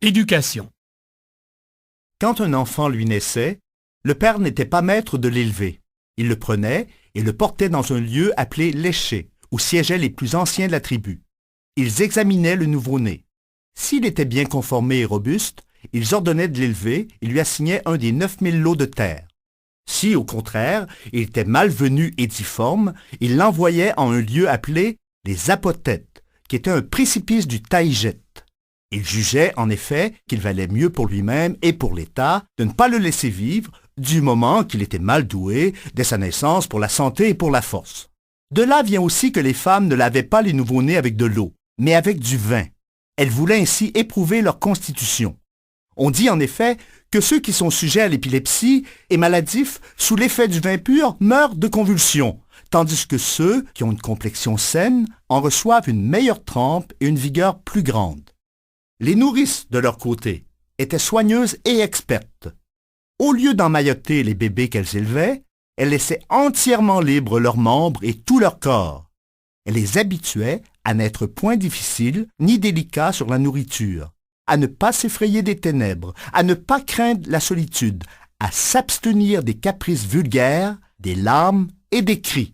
Éducation. Quand un enfant lui naissait, le père n'était pas maître de l'élever. Il le prenait et le portait dans un lieu appelé l'éché, où siégeaient les plus anciens de la tribu. Ils examinaient le nouveau-né. S'il était bien conformé et robuste, ils ordonnaient de l'élever et lui assignaient un des 9000 lots de terre. Si, au contraire, il était malvenu et difforme, ils l'envoyaient en un lieu appelé les apothètes, qui était un précipice du taïget. Il jugeait, en effet, qu'il valait mieux pour lui-même et pour l'État de ne pas le laisser vivre, du moment qu'il était mal doué dès sa naissance pour la santé et pour la force. De là vient aussi que les femmes ne lavaient pas les nouveau-nés avec de l'eau, mais avec du vin. Elles voulaient ainsi éprouver leur constitution. On dit en effet que ceux qui sont sujets à l'épilepsie et maladifs sous l'effet du vin pur meurent de convulsions, tandis que ceux qui ont une complexion saine en reçoivent une meilleure trempe et une vigueur plus grande. Les nourrices, de leur côté, étaient soigneuses et expertes. Au lieu d'emmailloter les bébés qu'elles élevaient, elles laissaient entièrement libres leurs membres et tout leur corps. Elles les habituaient à n'être point difficiles ni délicats sur la nourriture, à ne pas s'effrayer des ténèbres, à ne pas craindre la solitude, à s'abstenir des caprices vulgaires, des larmes et des cris.